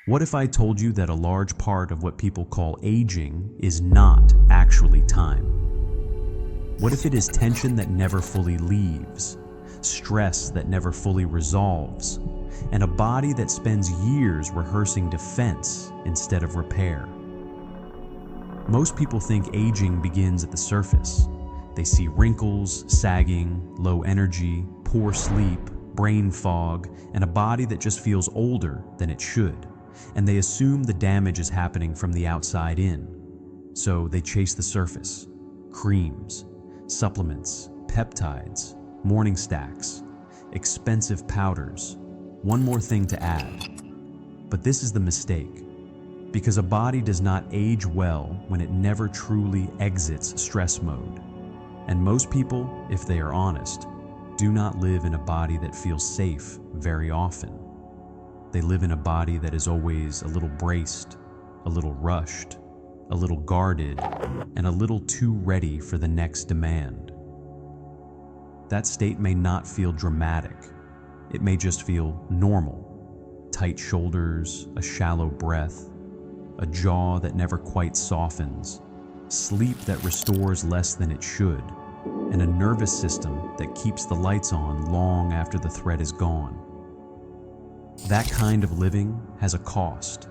What if I told you that a large part of what people call aging is not actually time? What if it is tension that never fully leaves, stress that never fully resolves, and a body that spends years rehearsing defense instead of repair? Most people think aging begins at the surface. They see wrinkles, sagging, low energy, poor sleep, brain fog, and a body that just feels older than it should. And they assume the damage is happening from the outside in. So they chase the surface: creams, supplements, peptides, morning stacks, expensive powders, one more thing to add. But this is the mistake, because a body does not age well when it never truly exits stress mode. And most people, if they are honest, do not live in a body that feels safe very often. They live in a body that is always a little braced, a little rushed, a little guarded, and a little too ready for the next demand. That state may not feel dramatic. It may just feel normal. Tight shoulders, a shallow breath, a jaw that never quite softens, sleep that restores less than it should, and a nervous system that keeps the lights on long after the threat is gone. That kind of living has a cost,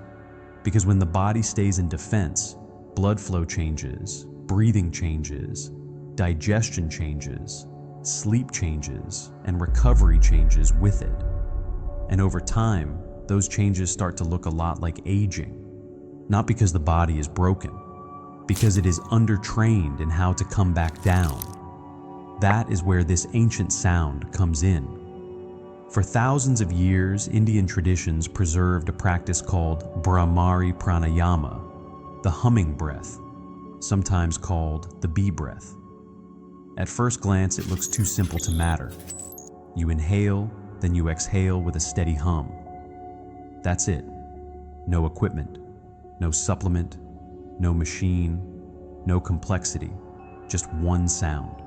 because when the body stays in defense, blood flow changes, breathing changes, digestion changes, sleep changes, and recovery changes with it. And over time, those changes start to look a lot like aging. Not because the body is broken, because it is undertrained in how to come back down. That is where this ancient sound comes in. For thousands of years, Indian traditions preserved a practice called Brahmari Pranayama, the humming breath, sometimes called the bee breath. At first glance, it looks too simple to matter. You inhale, then you exhale with a steady hum. That's it. No equipment, no supplement, no machine, no complexity, just one sound.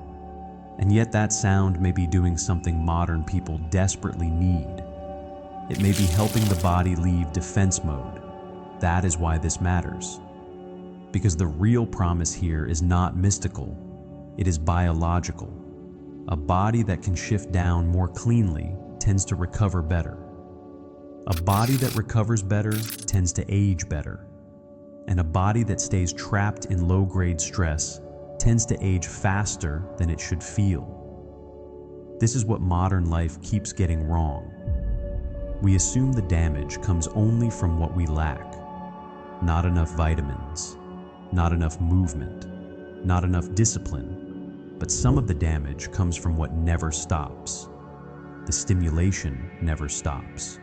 And yet that sound may be doing something modern people desperately need. It may be helping the body leave defense mode. That is why this matters. Because the real promise here is not mystical, it is biological. A body that can shift down more cleanly tends to recover better. A body that recovers better tends to age better. And a body that stays trapped in low-grade stress tends to age faster than it should feel. This is what modern life keeps getting wrong. We assume the damage comes only from what we lack. Not enough vitamins, not enough movement, not enough discipline, but some of the damage comes from what never stops. The stimulation never stops.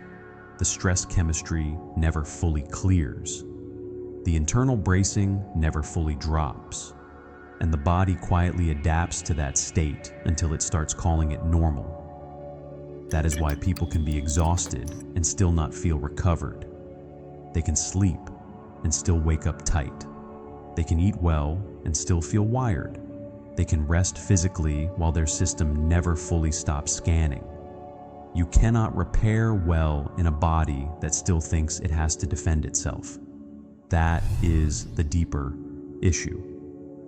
The stress chemistry never fully clears. The internal bracing never fully drops. And the body quietly adapts to that state until it starts calling it normal. That is why people can be exhausted and still not feel recovered. They can sleep and still wake up tight. They can eat well and still feel wired. They can rest physically while their system never fully stops scanning. You cannot repair well in a body that still thinks it has to defend itself. That is the deeper issue.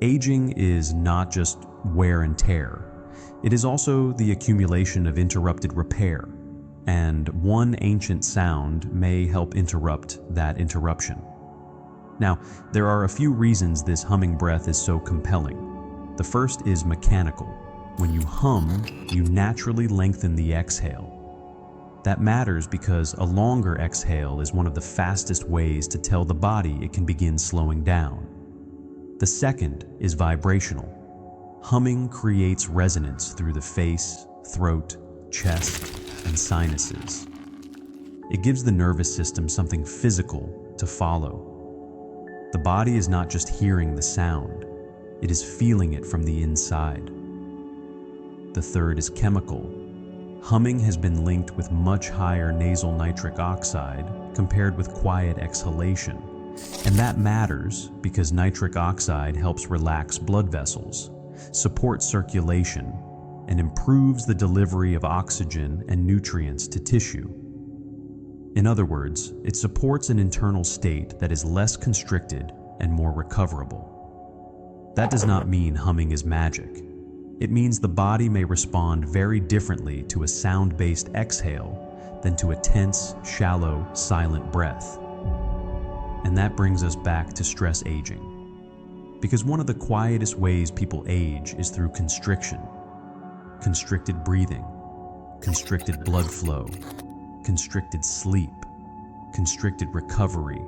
Aging is not just wear and tear. It is also the accumulation of interrupted repair, and one ancient sound may help interrupt that interruption. Now, there are a few reasons this humming breath is so compelling. The first is mechanical. When you hum, you naturally lengthen the exhale. That matters because a longer exhale is one of the fastest ways to tell the body it can begin slowing down. The second is vibrational. Humming creates resonance through the face, throat, chest, and sinuses. It gives the nervous system something physical to follow. The body is not just hearing the sound, it is feeling it from the inside. The third is chemical. Humming has been linked with much higher nasal nitric oxide compared with quiet exhalation. And that matters because nitric oxide helps relax blood vessels, supports circulation, and improves the delivery of oxygen and nutrients to tissue. In other words, it supports an internal state that is less constricted and more recoverable. That does not mean humming is magic. It means the body may respond very differently to a sound-based exhale than to a tense, shallow, silent breath. And that brings us back to stress aging. Because one of the quietest ways people age is through constriction. Constricted breathing, constricted blood flow, constricted sleep, constricted recovery,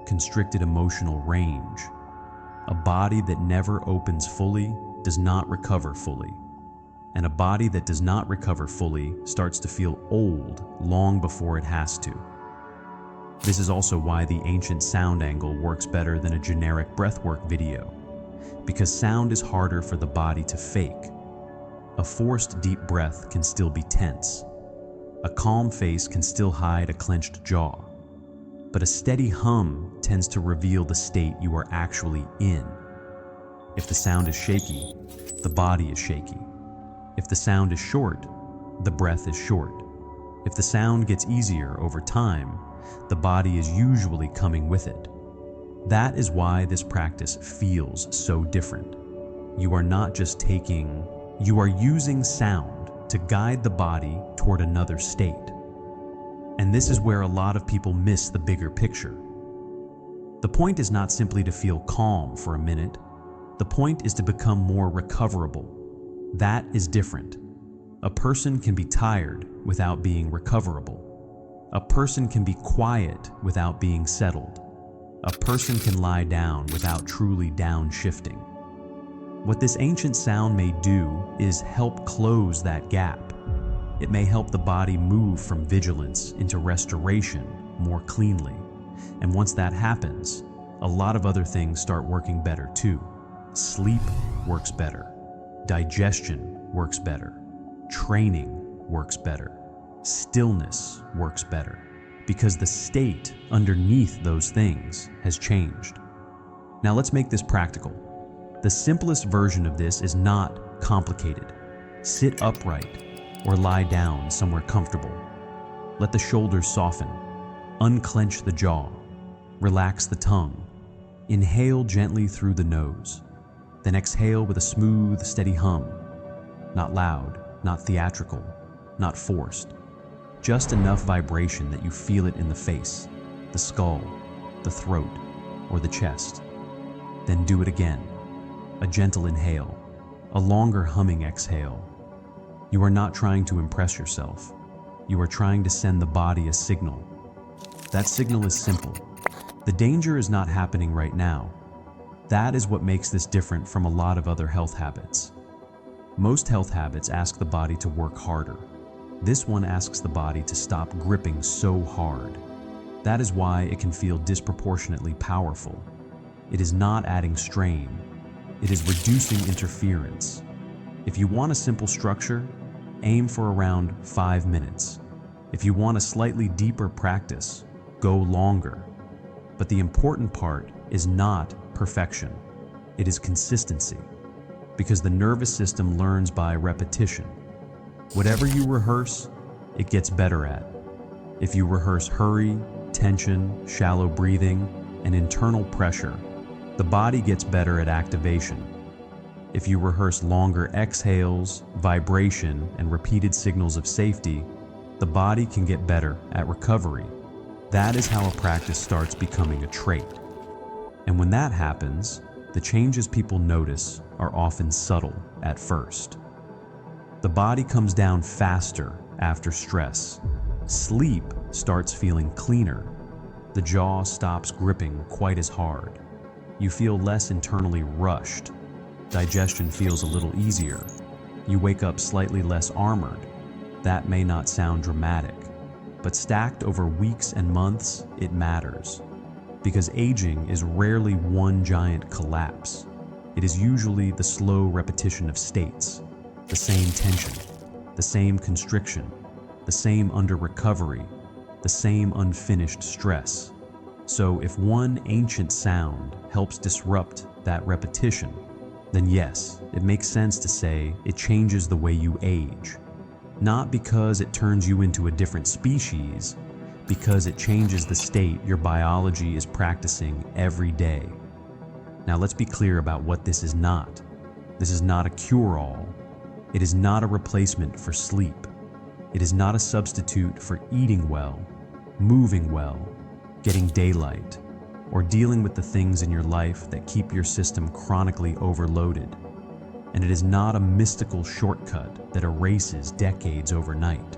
constricted emotional range. A body that never opens fully does not recover fully. And a body that does not recover fully starts to feel old long before it has to. This is also why the ancient sound angle works better than a generic breathwork video, because sound is harder for the body to fake. A forced deep breath can still be tense. A calm face can still hide a clenched jaw. But a steady hum tends to reveal the state you are actually in. If the sound is shaky, the body is shaky. If the sound is short, the breath is short. If the sound gets easier over time, the body is usually coming with it. That is why this practice feels so different. You are not just you are using sound to guide the body toward another state. And this is where a lot of people miss the bigger picture. The point is not simply to feel calm for a minute. The point is to become more recoverable. That is different. A person can be tired without being recoverable. A person can be quiet without being settled. A person can lie down without truly downshifting. What this ancient sound may do is help close that gap. It may help the body move from vigilance into restoration more cleanly. And once that happens, a lot of other things start working better too. Sleep works better. Digestion works better. Training works better. Stillness works better. Because the state underneath those things has changed. Now let's make this practical. The simplest version of this is not complicated. Sit upright or lie down somewhere comfortable. Let the shoulders soften. Unclench the jaw. Relax the tongue. Inhale gently through the nose. Then exhale with a smooth, steady hum. Not loud, not theatrical, not forced. Just enough vibration that you feel it in the face, the skull, the throat, or the chest. Then do it again. A gentle inhale, a longer humming exhale. You are not trying to impress yourself. You are trying to send the body a signal. That signal is simple. The danger is not happening right now. That is what makes this different from a lot of other health habits. Most health habits ask the body to work harder. This one asks the body to stop gripping so hard. That is why it can feel disproportionately powerful. It is not adding strain. It is reducing interference. If you want a simple structure, aim for around 5 minutes. If you want a slightly deeper practice, go longer. But the important part is not perfection. It is consistency. Because the nervous system learns by repetition. Whatever you rehearse, it gets better at. If you rehearse hurry, tension, shallow breathing, and internal pressure, the body gets better at activation. If you rehearse longer exhales, vibration, and repeated signals of safety, the body can get better at recovery. That is how a practice starts becoming a trait. And when that happens, the changes people notice are often subtle at first. The body comes down faster after stress. Sleep starts feeling cleaner. The jaw stops gripping quite as hard. You feel less internally rushed. Digestion feels a little easier. You wake up slightly less armored. That may not sound dramatic, but stacked over weeks and months, it matters. Because aging is rarely one giant collapse. It is usually the slow repetition of states, the same tension, the same constriction, the same under-recovery, the same unfinished stress. So if one ancient sound helps disrupt that repetition, then yes, it makes sense to say it changes the way you age. Not because it turns you into a different species, because it changes the state your biology is practicing every day. Now let's be clear about what this is not. This is not a cure-all. It is not a replacement for sleep. It is not a substitute for eating well, moving well, getting daylight, or dealing with the things in your life that keep your system chronically overloaded. And it is not a mystical shortcut that erases decades overnight.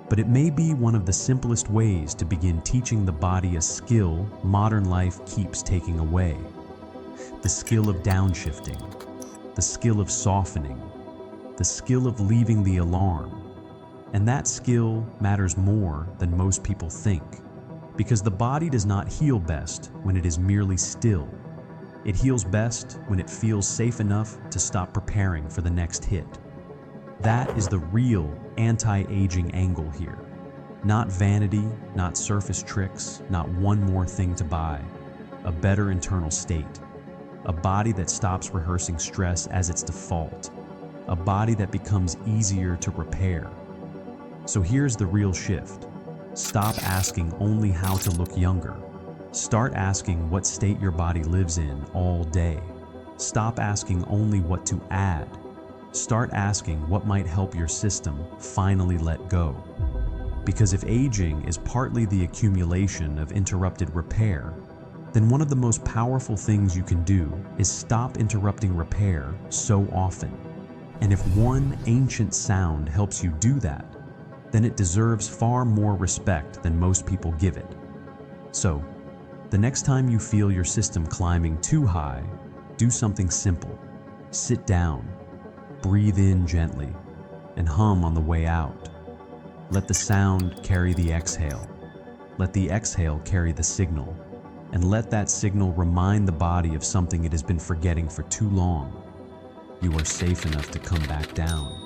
But it may be one of the simplest ways to begin teaching the body a skill modern life keeps taking away. The skill of downshifting, the skill of softening, the skill of leaving the alarm. And that skill matters more than most people think, because the body does not heal best when it is merely still. It heals best when it feels safe enough to stop preparing for the next hit. That is the real anti-aging angle here. Not vanity, not surface tricks, not one more thing to buy. A better internal state. A body that stops rehearsing stress as its default. A body that becomes easier to repair. So here's the real shift. Stop asking only how to look younger. Start asking what state your body lives in all day. Stop asking only what to add. Start asking what might help your system finally let go. Because if aging is partly the accumulation of interrupted repair, then one of the most powerful things you can do is stop interrupting repair so often. And if one ancient sound helps you do that, then it deserves far more respect than most people give it. So, the next time you feel your system climbing too high, do something simple. Sit down, breathe in gently, and hum on the way out. Let the sound carry the exhale. Let the exhale carry the signal. And let that signal remind the body of something it has been forgetting for too long. You are safe enough to come back down.